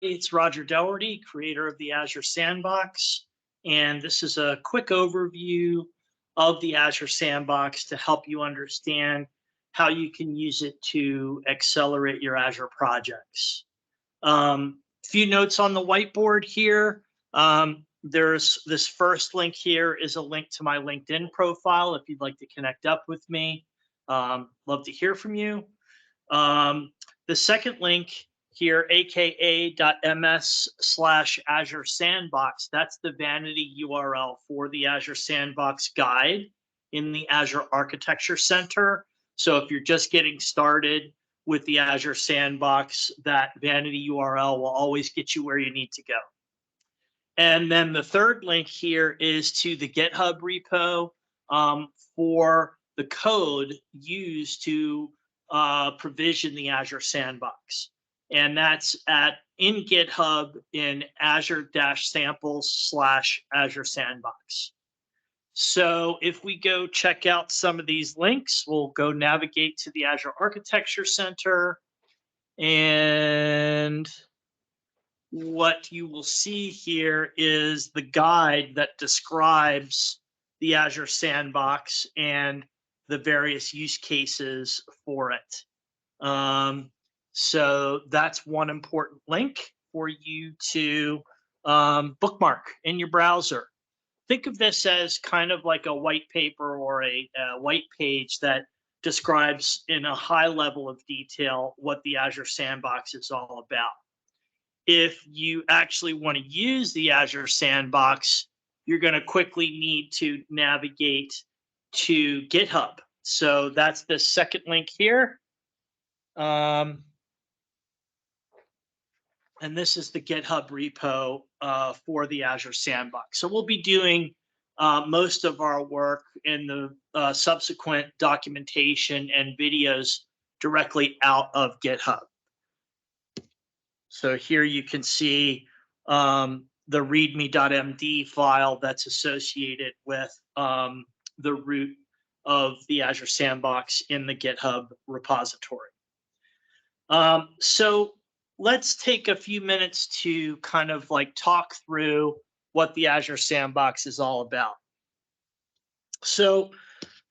It's Roger Dougherty, creator of the Azure Sandbox, and this is a quick overview of the Azure Sandbox to help you understand how you can use it to accelerate your Azure projects. Few notes on the whiteboard here. There's this first link here is a link to my LinkedIn profile if you'd like to connect up with me. Love to hear from you. The second link here, aka.ms/Azure Sandbox, that's the vanity URL for the Azure Sandbox guide in the Azure Architecture Center. So if you're just getting started with the Azure Sandbox, that vanity URL will always get you where you need to go. And then the third link here is to the GitHub repo for the code used to provision the Azure Sandbox. And that's in GitHub in Azure-samples/Azure Sandbox. So if we go check out some of these links, we'll go navigate to the Azure Architecture Center. And what you will see here is the guide that describes the Azure Sandbox and the various use cases for it. So that's one important link for you to bookmark in your browser. Think of this as kind of like a white paper or a white page that describes in a high level of detail what the Azure Sandbox is all about. If you actually want to use the Azure Sandbox, you're going to quickly need to navigate to GitHub. So that's the second link here. And this is the GitHub repo for the Azure Sandbox. So we'll be doing most of our work in the subsequent documentation and videos directly out of GitHub. So here you can see the readme.md file that's associated with the root of the Azure Sandbox in the GitHub repository. So let's take a few minutes to kind of like talk through what the Azure Sandbox is all about. So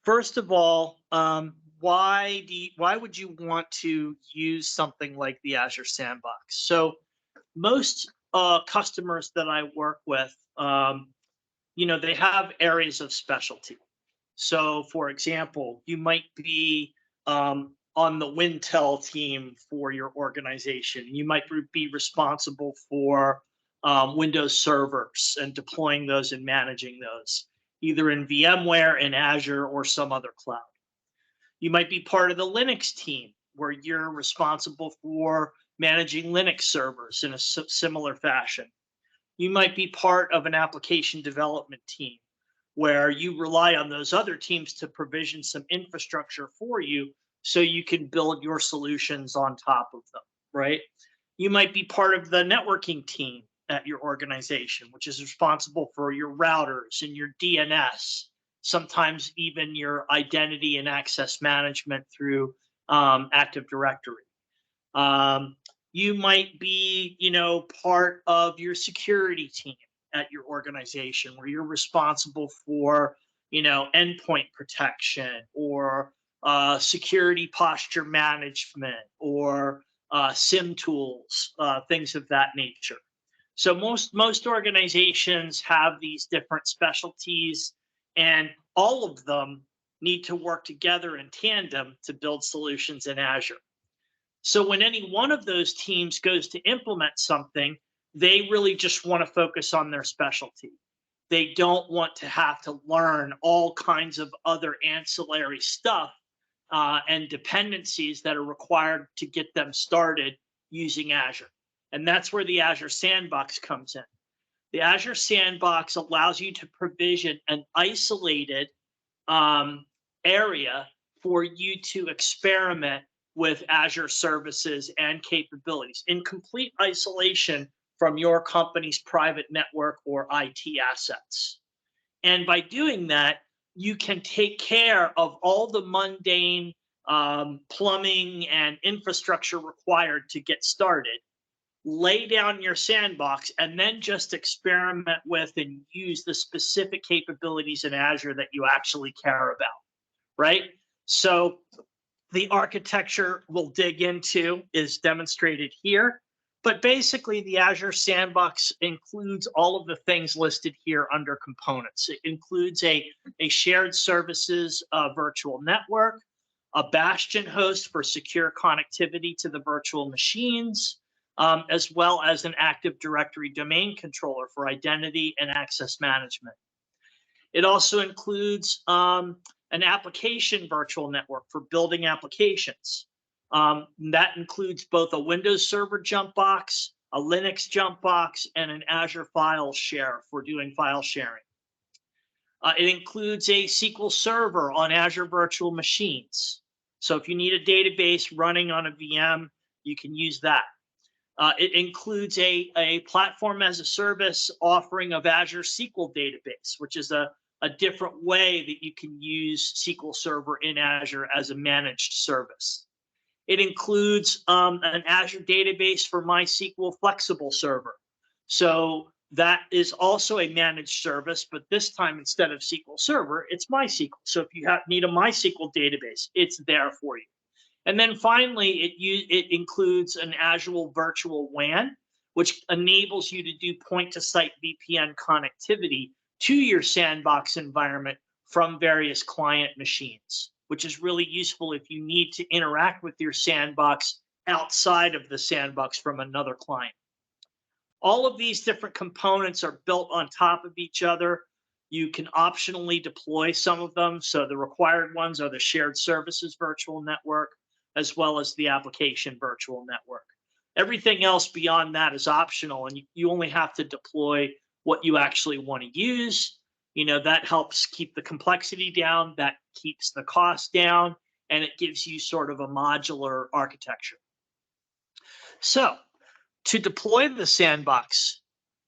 first of all, why would you want to use something like the Azure Sandbox? So most customers that I work with, they have areas of specialty. So for example, you might be on the Wintel team for your organization. You might be responsible for Windows servers and deploying those and managing those, either in VMware, in Azure, or some other cloud. You might be part of the Linux team, where you're responsible for managing Linux servers in a similar fashion. You might be part of an application development team, where you rely on those other teams to provision some infrastructure for you so you can build your solutions on top of them, right? You might be part of the networking team at your organization, which is responsible for your routers and your DNS, sometimes even your identity and access management through Active Directory. You might be, part of your security team at your organization, where you're responsible for, endpoint protection or security posture management or SIM tools, things of that nature. So most organizations have these different specialties, and all of them need to work together in tandem to build solutions in Azure. So when any one of those teams goes to implement something, they really just want to focus on their specialty. They don't want to have to learn all kinds of other ancillary stuff and dependencies that are required to get them started using Azure. And that's where the Azure Sandbox comes in. The Azure Sandbox allows you to provision an isolated area for you to experiment with Azure services and capabilities in complete isolation from your company's private network or IT assets. And by doing that, you can take care of all the mundane plumbing and infrastructure required to get started, lay down your sandbox, and then just experiment with and use the specific capabilities in Azure that you actually care about, right? So the architecture we'll dig into is demonstrated here. But basically, the Azure Sandbox includes all of the things listed here under components. It includes a shared services virtual network, a bastion host for secure connectivity to the virtual machines, as well as an Active Directory domain controller for identity and access management. It also includes an application virtual network for building applications. That includes both a Windows Server jump box, a Linux jump box, and an Azure File Share for doing file sharing. It includes a SQL Server on Azure virtual machines. So if you need a database running on a VM, you can use that. It includes a platform as a service offering of Azure SQL database, which is a different way that you can use SQL Server in Azure as a managed service. It includes an Azure database for MySQL Flexible Server. So that is also a managed service, but this time instead of SQL Server, it's MySQL. So if you need a MySQL database, it's there for you. And then finally, it includes an Azure Virtual WAN, which enables you to do point-to-site VPN connectivity to your sandbox environment from various client machines, which is really useful if you need to interact with your sandbox outside of the sandbox from another client. All of these different components are built on top of each other. You can optionally deploy some of them. So the required ones are the shared services virtual network, as well as the application virtual network. Everything else beyond that is optional, and you only have to deploy what you actually want to use. That helps keep the complexity down, that keeps the cost down, and it gives you sort of a modular architecture. So to deploy the sandbox,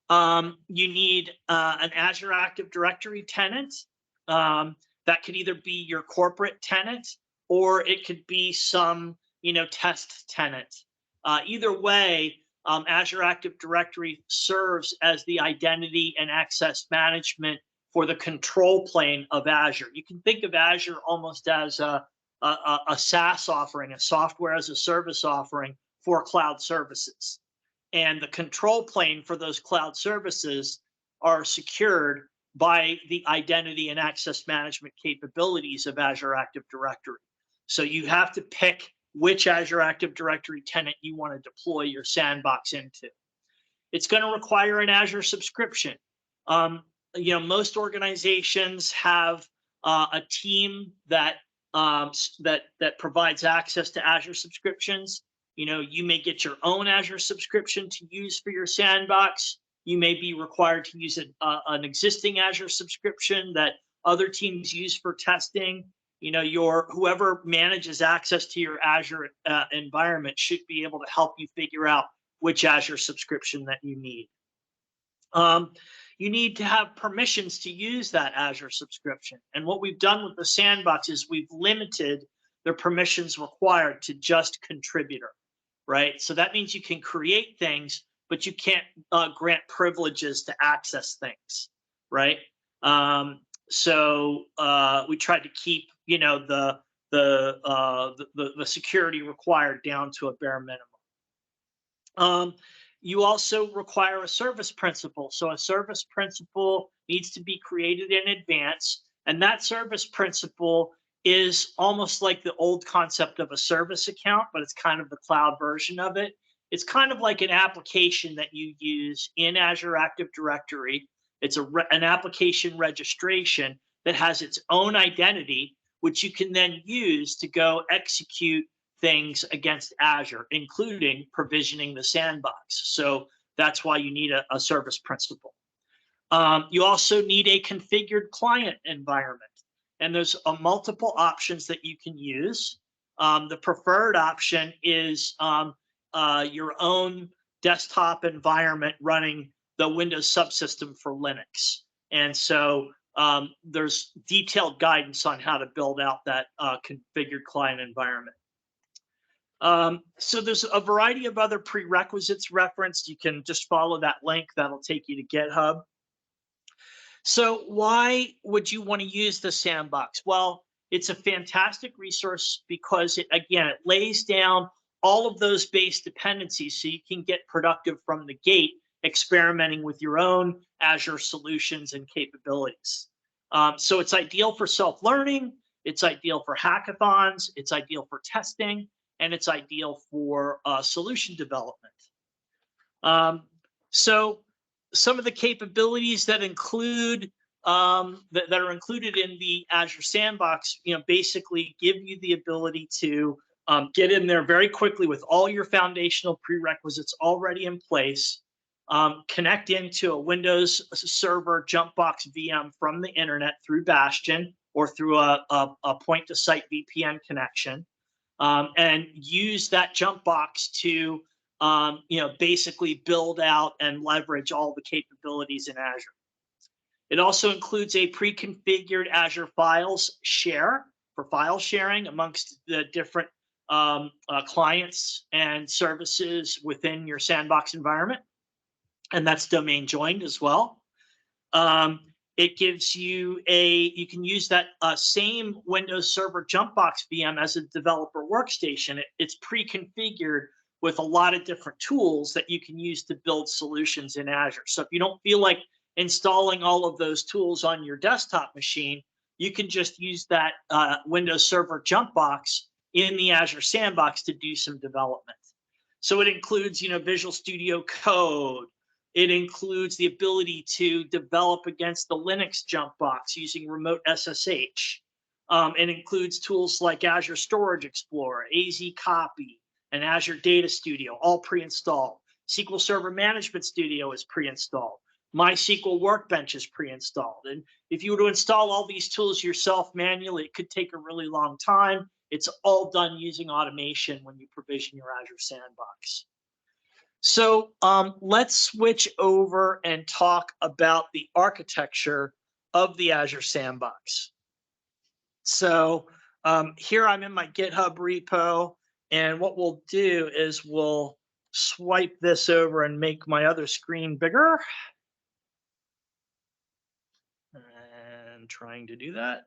you need an Azure Active Directory tenant. That could either be your corporate tenant, or it could be some test tenant. Either way, Azure Active Directory serves as the identity and access management for the control plane of Azure. You can think of Azure almost as a SaaS offering, a software as a service offering for cloud services. And the control plane for those cloud services are secured by the identity and access management capabilities of Azure Active Directory. So you have to pick which Azure Active Directory tenant you want to deploy your sandbox into. It's going to require an Azure subscription. Most organizations have a team that provides access to Azure subscriptions. You may get your own Azure subscription to use for your sandbox. You may be required to use an existing Azure subscription that other teams use for testing. Whoever manages access to your Azure environment should be able to help you figure out which Azure subscription that you need. You need to have permissions to use that Azure subscription. And what we've done with the sandbox is we've limited the permissions required to just contributor, right? So that means you can create things, but you can't grant privileges to access things, right? So we tried to keep, the security required down to a bare minimum. You also require a service principal. So a service principal needs to be created in advance, and that service principal is almost like the old concept of a service account, but it's kind of the cloud version of it. It's kind of like an application that you use in Azure Active Directory. It's an application registration that has its own identity, which you can then use to go execute things against Azure, including provisioning the sandbox. So that's why you need a service principal. You also need a configured client environment. And there's multiple options that you can use. The preferred option is your own desktop environment running the Windows subsystem for Linux. And so there's detailed guidance on how to build out that configured client environment. So there's a variety of other prerequisites referenced. You can just follow that link. That'll take you to GitHub. So why would you want to use the sandbox? Well, it's a fantastic resource because it lays down all of those base dependencies so you can get productive from the gate, experimenting with your own Azure solutions and capabilities. So it's ideal for self-learning, it's ideal for hackathons, it's ideal for testing, and it's ideal for solution development. So some of the capabilities that include that are included in the Azure Sandbox, basically give you the ability to get in there very quickly with all your foundational prerequisites already in place, connect into a Windows Server Jumpbox VM from the internet through Bastion or through a point-to-site VPN connection, and use that Jumpbox to basically build out and leverage all the capabilities in Azure. It also includes a pre-configured Azure Files share for file sharing amongst the different clients and services within your sandbox environment, and that's domain joined as well. It gives you you can use that same Windows Server Jumpbox VM as a developer workstation. It's pre-configured with a lot of different tools that you can use to build solutions in Azure. So if you don't feel like installing all of those tools on your desktop machine, you can just use that Windows Server Jumpbox in the Azure Sandbox to do some development. So it includes, Visual Studio Code. It includes the ability to develop against the Linux Jumpbox using remote SSH. It includes tools like Azure Storage Explorer, AZ Copy, and Azure Data Studio, all pre-installed. SQL Server Management Studio is pre-installed. MySQL Workbench is pre-installed. And if you were to install all these tools yourself manually, it could take a really long time. It's all done using automation when you provision your Azure Sandbox. So let's switch over and talk about the architecture of the Azure Sandbox. So here I'm in my GitHub repo, and what we'll do is we'll swipe this over and make my other screen bigger. And trying to do that.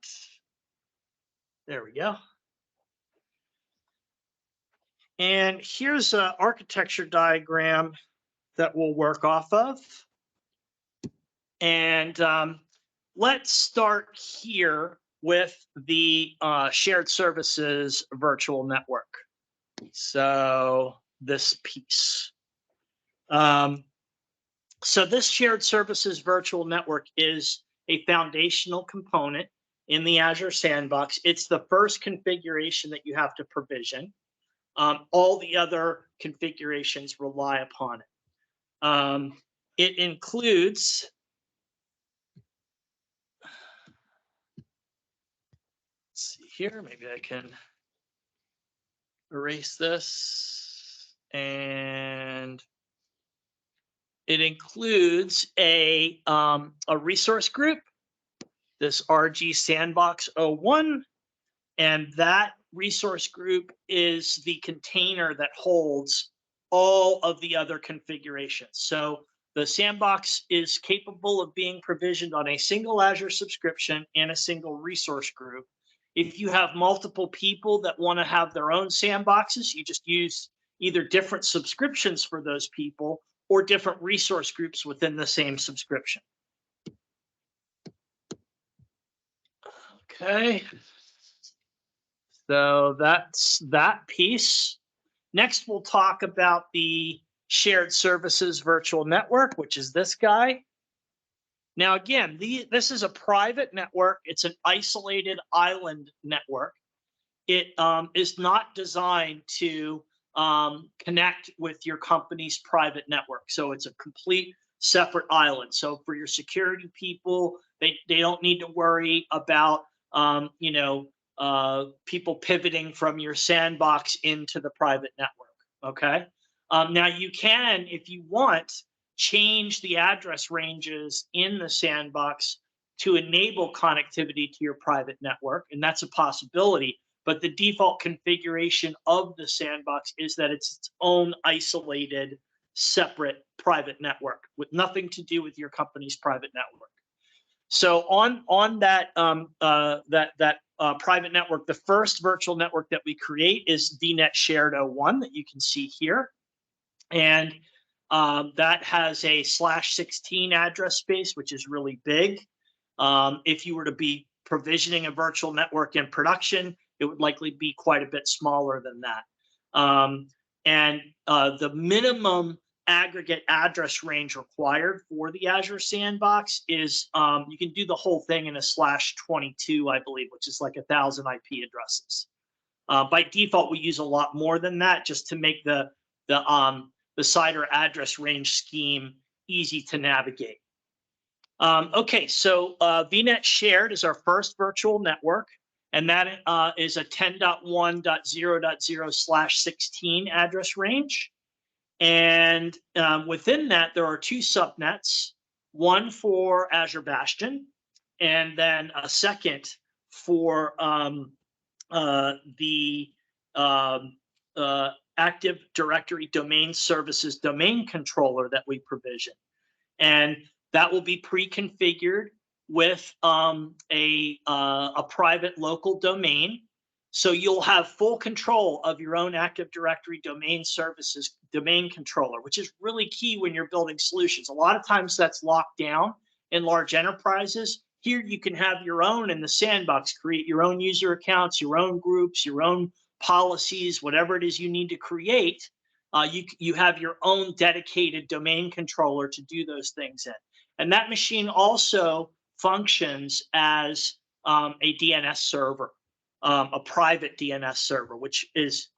There we go. And here's an architecture diagram that we'll work off of. And let's start here with the shared services virtual network. So this piece. So this shared services virtual network is a foundational component in the Azure Sandbox. It's the first configuration that you have to provision. All the other configurations rely upon it. It includes let's see here, maybe I can erase this, and it includes a resource group, this RG Sandbox 01, and that resource group is the container that holds all of the other configurations. So the sandbox is capable of being provisioned on a single Azure subscription and a single resource group. If you have multiple people that want to have their own sandboxes, you just use either different subscriptions for those people or different resource groups within the same subscription. Okay. So that's that piece. Next, we'll talk about the shared services virtual network, which is this guy. Now, again, this is a private network. It's an isolated island network. It is not designed to connect with your company's private network. So it's a complete separate island. So for your security people, they don't need to worry about people pivoting from your sandbox into the private network. Okay. Now you can, if you want, change the address ranges in the sandbox to enable connectivity to your private network, and that's a possibility. but the default configuration of the sandbox is that it's its own isolated, separate private network with nothing to do with your company's private network. So on that private network, the first virtual network that we create is VNet Shared 01 that you can see here, and that has a /16 address space, which is really big. If you were to be provisioning a virtual network in production, it would likely be quite a bit smaller than that. And the minimum aggregate address range required for the Azure Sandbox is you can do the whole thing in a /22, I believe, which is like 1,000 IP addresses. By default, we use a lot more than that just to make the CIDR address range scheme easy to navigate. Okay, so VNet Shared is our first virtual network, and that is a 10.1.0.0/16 address range. And within that, there are two subnets, one for Azure Bastion, and then a second for the Active Directory Domain Services domain controller that we provision. And that will be pre-configured with a private local domain. So you'll have full control of your own Active Directory Domain Services domain controller, which is really key when you're building solutions. A lot of times that's locked down in large enterprises. Here you can have your own in the sandbox, create your own user accounts, your own groups, your own policies, whatever it is you need to create. You have your own dedicated domain controller to do those things in. And that machine also functions as a DNS server, a private DNS server, which is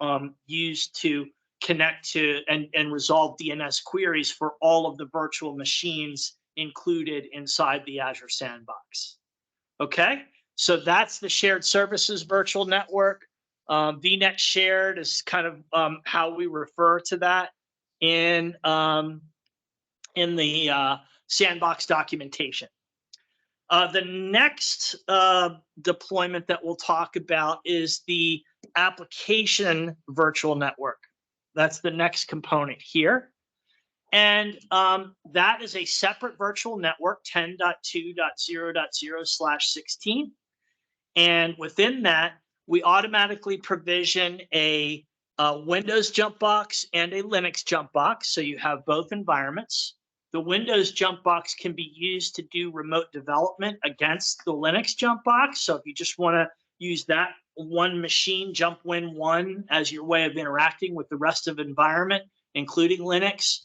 used to connect to and resolve DNS queries for all of the virtual machines included inside the Azure Sandbox. Okay, so that's the shared services virtual network. VNet Shared is kind of how we refer to that in the Sandbox documentation. The next deployment that we'll talk about is the application virtual network. That's the next component here. And that is a separate virtual network, 10.2.0.0/16. And within that, we automatically provision a Windows jump box and a Linux jump box. So you have both environments. The Windows jump box can be used to do remote development against the Linux jump box. So if you just want to use that one machine, jump win1, as your way of interacting with the rest of the environment, including Linux,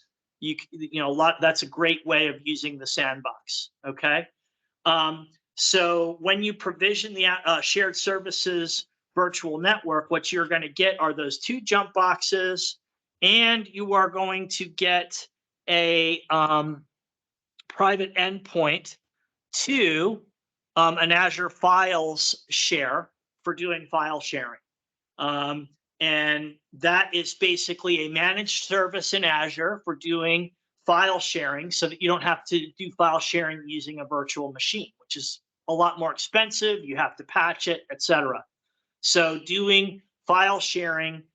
that's a great way of using the sandbox. Okay. So when you provision the shared services virtual network, what you're going to get are those two jump boxes, and you are going to get a private endpoint to an Azure Files share for doing file sharing. And that is basically a managed service in Azure for doing file sharing so that you don't have to do file sharing using a virtual machine, which is a lot more expensive. You have to patch it, etc. So doing file sharing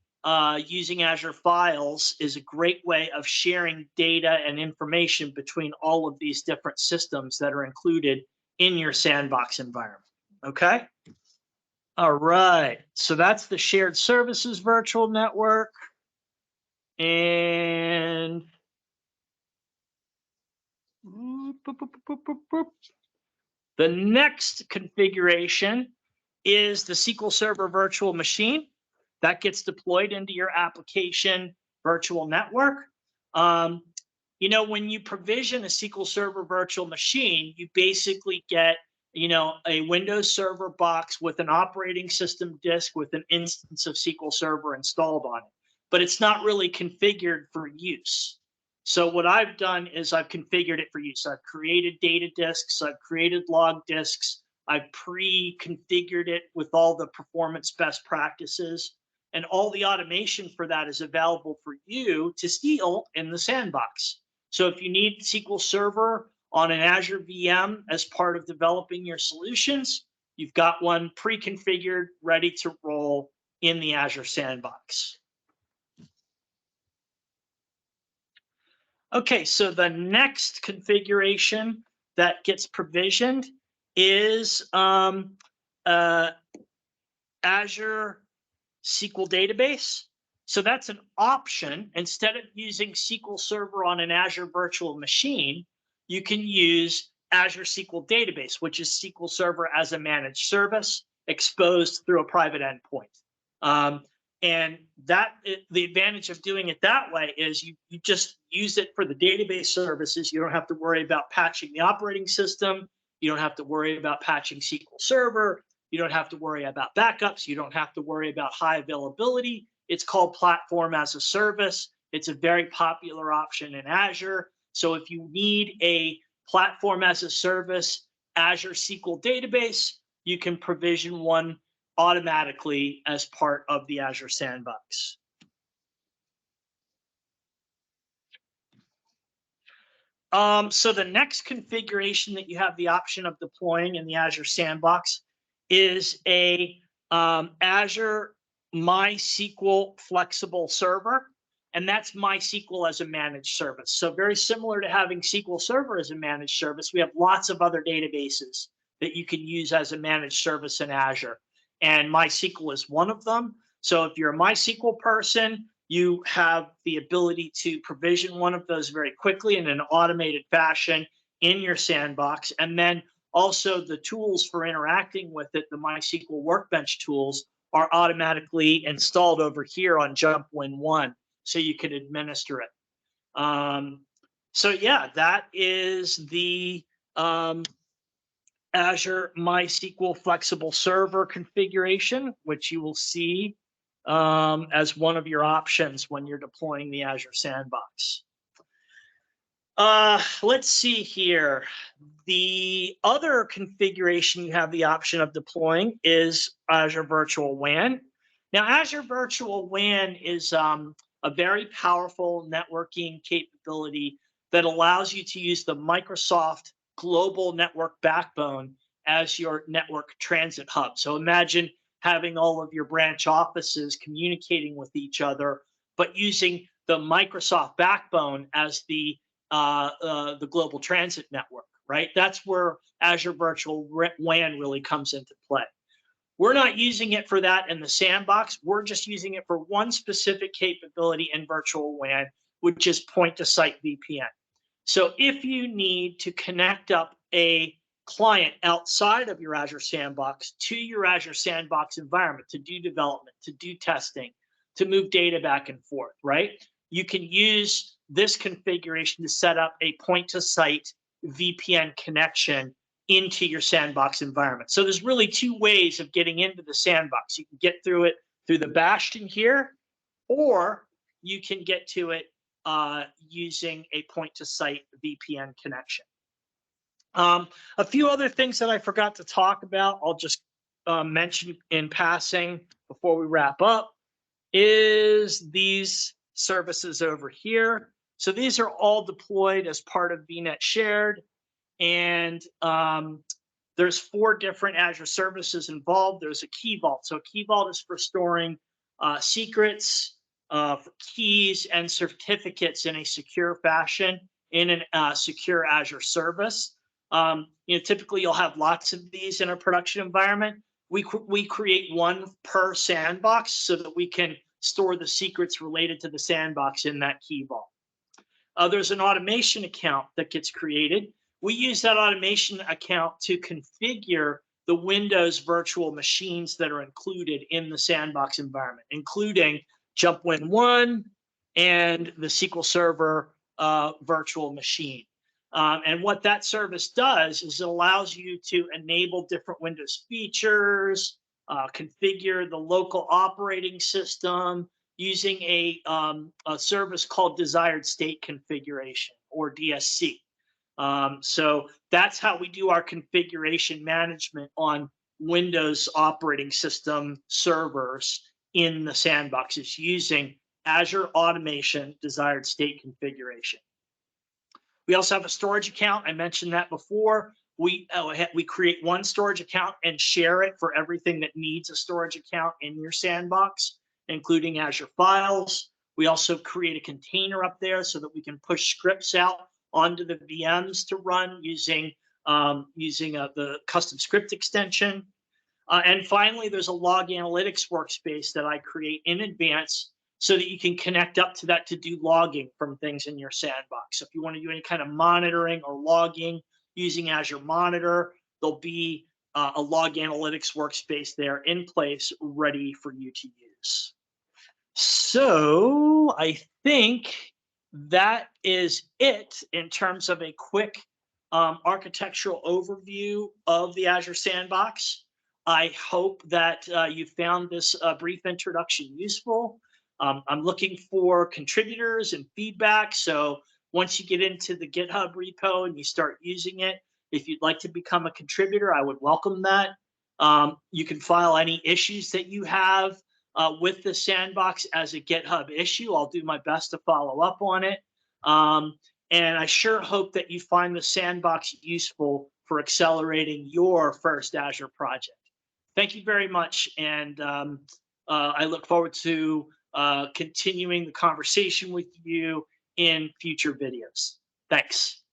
using Azure Files is a great way of sharing data and information between all of these different systems that are included in your sandbox environment. Okay. All right. So that's the shared services virtual network. And the next configuration is the SQL Server virtual machine that gets deployed into your application virtual network. When you provision a SQL Server virtual machine, you basically get a Windows Server box with an operating system disk with an instance of SQL Server installed on it, but it's not really configured for use. So what I've done is I've configured it for use. I've created data disks, I've created log disks, I've pre-configured it with all the performance best practices, and all the automation for that is available for you to steal in the sandbox. So if you need SQL Server on an Azure VM as part of developing your solutions, you've got one pre-configured, ready to roll in the Azure Sandbox. Okay, so the next configuration that gets provisioned is Azure SQL database. So that's an option. Instead of using SQL Server on an Azure virtual machine, you can use Azure SQL database, which is SQL Server as a managed service exposed through a private endpoint. And the advantage of doing it that way is you just use it for the database services. You don't have to worry about patching the operating system. You don't have to worry about patching SQL Server. You don't have to worry about backups. You don't have to worry about high availability. It's called Platform as a Service. It's a very popular option in Azure. So if you need a Platform as a Service Azure SQL database, you can provision one automatically as part of the Azure Sandbox. So the next configuration that you have the option of deploying in the Azure Sandbox is a Azure MySQL flexible server, and that's MySQL as a managed service. So very similar to having SQL Server as a managed service, we have lots of other databases that you can use as a managed service in Azure, and MySQL is one of them. So if you're a MySQL person, you have the ability to provision one of those very quickly in an automated fashion in your sandbox. And then also the tools for interacting with it, the MySQL Workbench tools, are automatically installed over here on Jump Win 1, so you can administer it. So yeah, that is the Azure MySQL Flexible Server configuration, which you will see as one of your options when you're deploying the Azure Sandbox. Let's see here. The other configuration you have the option of deploying is Azure Virtual WAN. Now, Azure Virtual WAN is a very powerful networking capability that allows you to use the Microsoft Global Network Backbone as your network transit hub. So imagine having all of your branch offices communicating with each other, but using the Microsoft backbone as the global transit network, right? That's where Azure Virtual WAN really comes into play. We're not using it for that in the sandbox. We're just using it for one specific capability in Virtual WAN, which is point-to-site VPN. So if you need to connect up a client outside of your Azure Sandbox to your Azure Sandbox environment to do development, to do testing, to move data back and forth, right? You can use this configuration to set up a point-to-site VPN connection into your sandbox environment. So there's really two ways of getting into the sandbox. You can get through it through the bastion here, or you can get to it using a point-to-site VPN connection. A few other things that I forgot to talk about, I'll just mention in passing before we wrap up, is these services over here. So these are all deployed as part of VNet Shared, and there's 4 different Azure services involved. There's a Key Vault. So Key Vault is for storing secrets, for keys and certificates in a secure fashion in a secure Azure service. Typically you'll have lots of these in a production environment. We create one per sandbox so that we can store the secrets related to the sandbox in that Key Vault. There's an automation account that gets created. We use that automation account to configure the Windows virtual machines that are included in the sandbox environment, including Jump Win 1 and the SQL Server virtual machine. And what that service does is it allows you to enable different Windows features, configure the local operating system using a service called Desired State Configuration, or DSC. So that's how we do our configuration management on Windows operating system servers in the sandboxes using Azure Automation Desired State Configuration. We also have a storage account. I mentioned that before. we create one storage account and share it for everything that needs a storage account in your sandbox, including Azure Files. We also create a container up there so that we can push scripts out onto the VMs to run using the custom script extension. And finally, there's a log analytics workspace that I create in advance so that you can connect up to that to do logging from things in your sandbox. So if you want to do any kind of monitoring or logging using Azure Monitor, there'll be a log analytics workspace there in place ready for you to use. So I think that is it in terms of a quick architectural overview of the Azure Sandbox. I hope that you found this brief introduction useful. I'm looking for contributors and feedback. So once you get into the GitHub repo and you start using it, if you'd like to become a contributor, I would welcome that. You can file any issues that you have with the sandbox as a GitHub issue. I'll do my best to follow up on it. And I sure hope that you find the sandbox useful for accelerating your first Azure project. Thank you very much. And I look forward to continuing the conversation with you in future videos. Thanks.